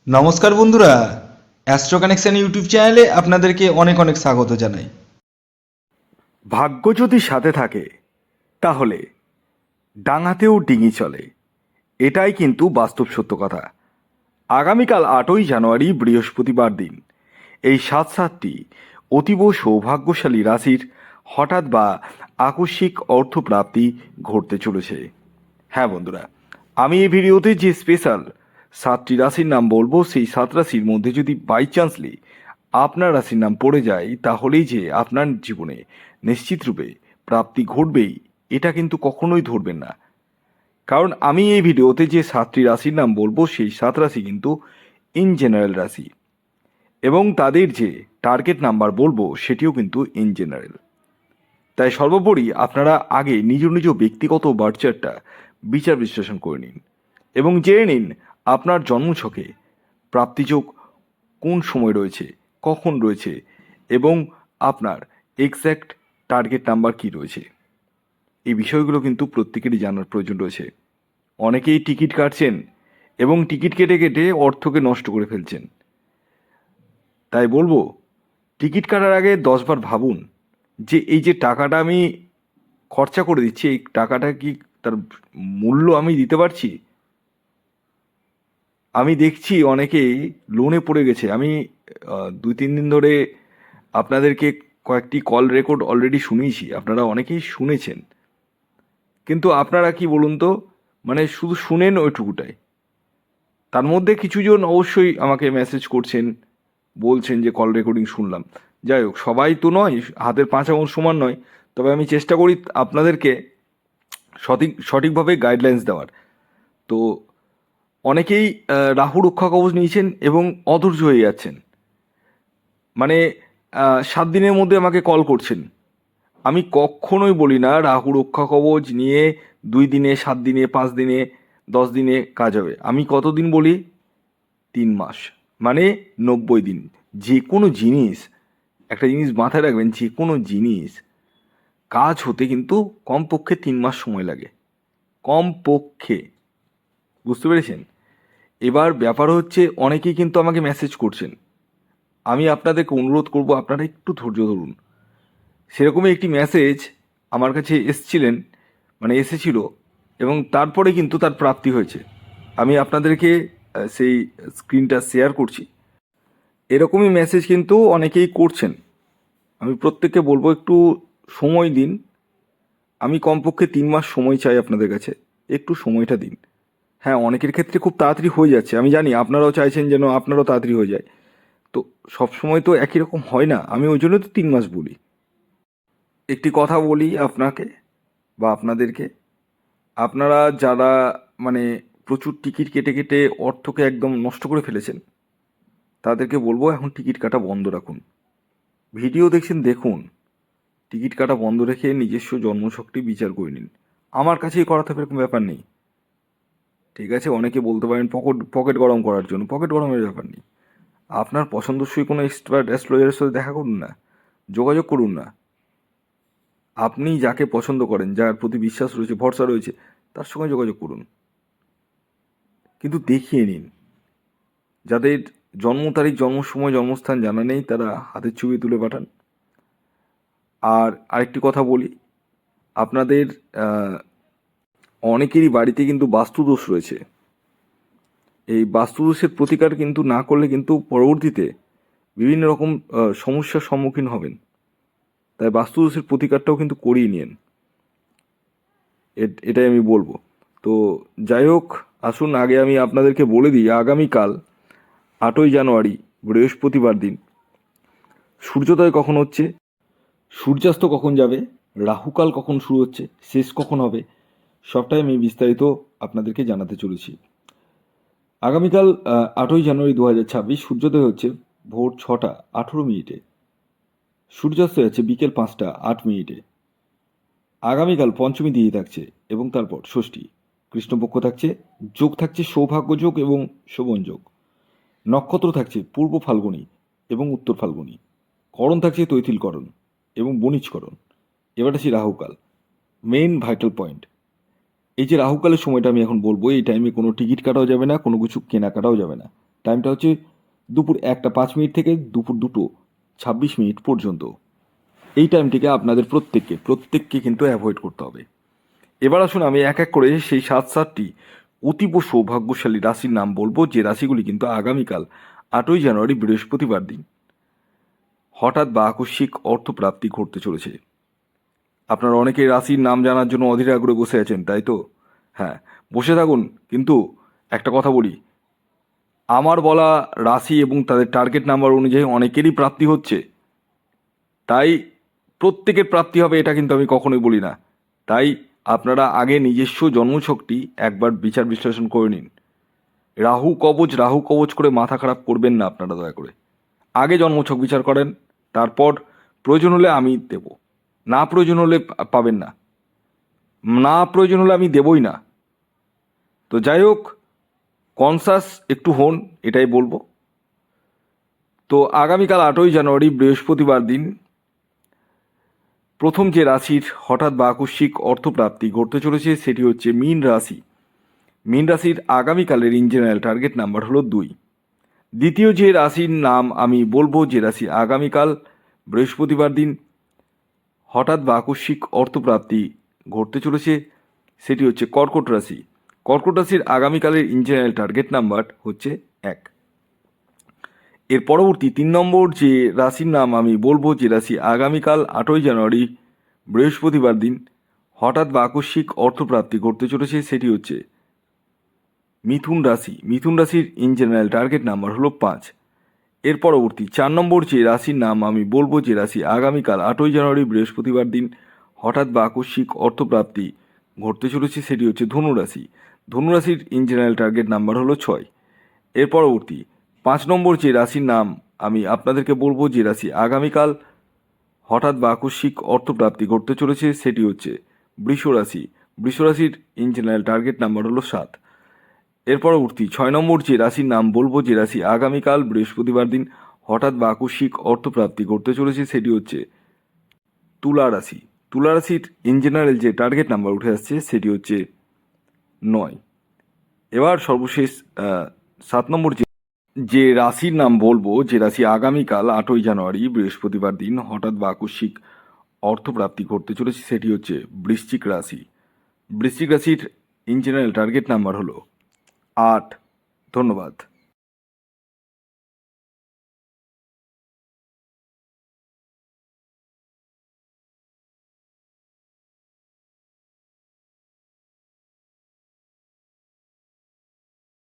নমস্কার বন্ধুরা, astro connection YouTube চ্যানেলে আপনাদেরকে অনেক অনেক স্বাগত জানাই। ভাগ্য যদি সাথে থাকে তাহলে ডাঙাতেও ডিঙি চলে, এটাই কিন্তু বাস্তব সত্য কথা। আগামীকাল 8ই জানুয়ারি বৃহস্পতিবার দিন এই সাতটি অতীব সৌভাগ্যশালী রাশির হঠাৎ বা আকস্মিক অর্থপ্রাপ্তি ঘটতে চলেছে। হ্যাঁ বন্ধুরা, আমি এই ভিডিওতে যে স্পেশাল 7টি রাশির নাম বলবো, সেই 7 রাশির মধ্যে যদি বাই চান্সলি আপনার রাশির নাম পড়ে যায় তাহলেই যে আপনার জীবনে নিশ্চিত রূপে প্রাপ্তি ঘটবেই, এটা কিন্তু কখনোই ধরবেন না। কারণ আমি এই ভিডিওতে যে 7টি রাশির নাম বলবো সেই 7 রাশি কিন্তু ইন জেনারেল রাশি, এবং তাদের যে টার্গেট নাম্বার বলবো সেটিও কিন্তু ইন জেনারেল। তাই সর্বোপরি আপনারা আগে নিজ নিজ ব্যক্তিগত বার্চারটা বিচার বিশ্লেষণ করে নিন এবং জেনে নিন আপনার জন্মছকে প্রাপ্তিযোগ কোন সময় রয়েছে, কখন রয়েছে, এবং আপনার এক্স্যাক্ট টার্গেট নাম্বার কি রয়েছে। এই বিষয়গুলো কিন্তু প্রত্যেকেরই জানার প্রয়োজন রয়েছে। অনেকেই টিকিট কাটছেন এবং টিকিট কেটে কেটে অর্থকে নষ্ট করে ফেলছেন। তাই বলবো, টিকিট কাটার আগে 10বার ভাবুন যে এই যে টাকাটা আমি খরচা করে দিচ্ছি, এই টাকাটা কি তার মূল্য আমি দিতে পারছি। আমি দেখছি অনেকেই লোনে পড়ে গেছে। আমি 2-3 দিন ধরে আপনাদেরকে কয়েকটি কল রেকর্ড অলরেডি শুনিয়েছি, আপনারা অনেকেই শুনেছেন, কিন্তু আপনারা কি বলুন তো, মানে শুধু শুনেন ওইটুকুটাই। তার মধ্যে কিছুজন অবশ্যই আমাকে মেসেজ করছেন, বলছেন যে কল রেকর্ডিং শুনলাম। যাই হোক, সবাই তো নয়, হাতের 5 আঙুল সমান নয়। তবে আমি চেষ্টা করি আপনাদেরকে সঠিকভাবে গাইডলাইন্স দেওয়ার। তো অনেকেই রাহু রক্ষা কবচ নিয়েছেন এবং অধৈর্য হয়ে যাচ্ছেন। মানে 7 দিনের মধ্যে আমাকে কল করছেন। আমি কখনোই বলি না রাহু রক্ষা কবচ নিয়ে 2 দিনে, 7 দিনে, 5 দিনে, 10 দিনে কাজ হবে। আমি কতদিন বলি? 3 মাস, মানে 90 দিন। যে কোনো জিনিস, একটা জিনিস মাথায় রাখবেন, যে কোনো জিনিস কাজ হতে কিন্তু কমপক্ষে 3 মাস সময় লাগে, কমপক্ষে। বুঝতে পেরেছেন? এবার ব্যাপার হচ্ছে, অনেকেই কিন্তু আমাকে মেসেজ করছেন। আমি আপনাদেরকে অনুরোধ করব, আপনারা একটু ধৈর্য ধরুন। সেরকমই একটি মেসেজ আমার কাছে এসেছিল, এবং তারপরে কিন্তু তার প্রাপ্তি হয়েছে। আমি আপনাদেরকে সেই স্ক্রিনটা শেয়ার করছি। এরকমই মেসেজ কিন্তু অনেকেই করছেন। আমি প্রত্যেককে বলবো একটু সময় দিন। আমি কমপক্ষে 3 মাস সময় চাই আপনাদের কাছে, একটু সময়টা দিন। হ্যাঁ, অনেকের ক্ষেত্রে খুব তাড়াতাড়ি হয়ে যাচ্ছে, আমি জানি আপনারাও চাইছেন যেন আপনারও তাড়াতাড়ি হয়ে যায়। তো সবসময় তো একই রকম হয় না, আমি ওই জন্য তো 3 মাস বলি। একটি কথা বলি আপনাকে বা আপনাদেরকে, আপনারা যারা মানে প্রচুর টিকিট কেটে কেটে অর্থকে একদম নষ্ট করে ফেলেছেন, তাদেরকে বলবো এখন টিকিট কাটা বন্ধ রাখুন। ভিডিও দেখছেন দেখুন, টিকিট কাটা বন্ধ রেখে নিজস্ব জন্মশক্তি বিচার করে নিন। আমার কাছেই করাতে হবে এরকম ব্যাপার নেই। ঠিক আছে, অনেকে বলতে পারেন পকেট পকেট গরম করার জন্য, পকেট গরমের ব্যাপার নেই। আপনার পছন্দসই কোনো এক্সপার্ট অ্যাস্ট্রোলজারের সাথে দেখা করুন না, যোগাযোগ করুন না। আপনি যাকে পছন্দ করেন, যার প্রতি বিশ্বাস রয়েছে, ভরসা রয়েছে, তার সঙ্গে যোগাযোগ করুন। কিন্তু দেখিয়ে নিন। যাদের জন্ম তারিখ, জন্ম সময়, জন্মস্থান জানা নেই, তারা হাতের ছবি তুলে পাঠান। আর আরেকটি কথা বলি, আপনাদের অনেকেরই বাড়িতে কিন্তু বাস্তুদোষ রয়েছে। এই বাস্তুদোষের প্রতিকার কিন্তু না করলে কিন্তু পরবর্তীতে বিভিন্ন রকম সমস্যার সম্মুখীন হবেন। তাই বাস্তুদোষের প্রতিকারটাও কিন্তু করিয়ে নিন, এটাই আমি বলবো। তো যাই হোক, আসুন আগে আমি আপনাদেরকে বলে দিই আগামীকাল 8ই জানুয়ারি বৃহস্পতিবার দিন সূর্যোদয় কখন হচ্ছে, সূর্যাস্ত কখন যাবে, রাহুকাল কখন শুরু হচ্ছে, শেষ কখন হবে, সবটাই আমি বিস্তারিত আপনাদেরকে জানাতে চলেছি। আগামীকাল 8ই জানুয়ারি 2026 সূর্যোদয় হচ্ছে ভোর 6টা 18 মিনিটে, সূর্যাস্ত যাচ্ছে বিকেল 5টা 8 মিনিটে। আগামীকাল পঞ্চমী দিয়ে থাকছে এবং তারপর ষষ্ঠী, কৃষ্ণপক্ষ থাকছে, যোগ থাকছে সৌভাগ্য যোগ এবং শোভন যোগ, নক্ষত্র থাকছে পূর্ব ফাল্গুনী এবং উত্তর ফাল্গুনী, করণ থাকছে তৈথিলকরণ এবং বণিজকরণ। এবার আসি রাহুকাল, মেইন ভাইটাল পয়েন্ট। এই যে রাহুকালের সময়টা আমি এখন বলবো, এই টাইমে কোনো টিকিট কাটাও যাবে না, কোনো কিছু কেনাকাটাও যাবে না। টাইমটা হচ্ছে দুপুর 1টা 5 মিনিট থেকে দুপুর 2টো 26 মিনিট পর্যন্ত। এই টাইমটিকে আপনাদের প্রত্যেককে কিন্তু অ্যাভয়েড করতে হবে। এবার আসুন আমি এক এক করে সেই 7টি অতীব সৌভাগ্যশালী রাশির নাম বলবো, যে রাশিগুলি কিন্তু আগামীকাল 8ই জানুয়ারি বৃহস্পতিবার দিন হঠাৎ বা আকস্মিক অর্থপ্রাপ্তি ঘটতে চলেছে। আপনারা অনেকেই রাশির নাম জানার জন্য অধীর আগ্রহে বসে আছেন, তাই তো? হ্যাঁ, বসে থাকুন, কিন্তু একটা কথা বলি, আমার বলা রাশি এবং তাদের টার্গেট নাম্বার অনুযায়ী অনেকেরই প্রাপ্তি হচ্ছে, তাই প্রত্যেকের প্রাপ্তি হবে এটা কিন্তু আমি কখনোই বলি না। তাই আপনারা আগে নিজস্ব জন্মছকটি একবার বিচার বিশ্লেষণ করে নিন। রাহু কবচ করে মাথা খারাপ করবেন না আপনারা, দয়া করে আগে জন্মছক বিচার করেন, তারপর প্রয়োজন হলে আমি দেব, না প্রয়োজন হলে পাবেন না, না প্রয়োজন হলে আমি দেবই না। তো যাই হোক, কনসাস একটু হন, এটাই বলবো। তো আগামীকাল 8ই জানুয়ারি বৃহস্পতিবার দিন প্রথম যে রাশির হঠাৎ বা আকস্মিক অর্থপ্রাপ্তি ঘটতে চলেছে সেটি হচ্ছে মীন রাশি। মীন রাশির আগামীকালের ইন জেনারেল টার্গেট নাম্বার হলো 2। দ্বিতীয় যে রাশির নাম আমি বলবো, যে রাশি আগামীকাল বৃহস্পতিবার দিন হঠাৎ বা আকস্মিক অর্থপ্রাপ্তি ঘটতে চলেছে সেটি হচ্ছে কর্কট রাশি। কর্কট রাশির আগামীকালের ইন জেনারেল টার্গেট নাম্বার হচ্ছে 1। এর পরবর্তী 3 নম্বর যে রাশির নাম আমি বলবো, যে রাশি আগামীকাল 8ই জানুয়ারি বৃহস্পতিবার দিন হঠাৎ বা আকস্মিক অর্থপ্রাপ্তি ঘটতে চলেছে সেটি হচ্ছে মিথুন রাশি। মিথুন রাশির ইন জেনারেল টার্গেট নাম্বার হলো 5। এর পরবর্তী 4 নম্বর যে রাশির নাম আমি বলবো, যে রাশি আগামীকাল 8ই জানুয়ারি বৃহস্পতিবার দিন হঠাৎ বা আকস্মিক অর্থপ্রাপ্তি ঘটতে চলেছে সেটি হচ্ছে ধনু রাশি। ধনু রাশির ইন জেনারেল টার্গেট নাম্বার হলো 6। এর পরবর্তী 5 নম্বর যে রাশির নাম আমি আপনাদেরকে বলবো, যে রাশি আগামীকাল হঠাৎ বা আকস্মিক অর্থপ্রাপ্তি ঘটতে চলেছে সেটি হচ্ছে বৃষ রাশি। বৃষ রাশির ইন জেনারেল টার্গেট নাম্বার হলো 7। এর পরবর্তী 6 নম্বর যে রাশির নাম বলবো, যে রাশি আগামীকাল বৃহস্পতিবার দিন হঠাৎ বা আকস্মিক অর্থপ্রাপ্তি ঘটতে চলেছে সেটি হচ্ছে তুলা রাশি। তুলা রাশির ইন জেনারেল যে টার্গেট নাম্বার উঠে আসছে সেটি হচ্ছে 9। এবার সর্বশেষ 7 নম্বর যে রাশির নাম বলবো, যে রাশি আগামীকাল 8ই জানুয়ারি বৃহস্পতিবার দিন হঠাৎ বা আকস্মিক অর্থপ্রাপ্তি ঘটতে চলেছে সেটি হচ্ছে বৃশ্চিক রাশি। বৃশ্চিক রাশির ইন জেনারেল টার্গেট নাম্বার হলো 8। ধন্যবাদ।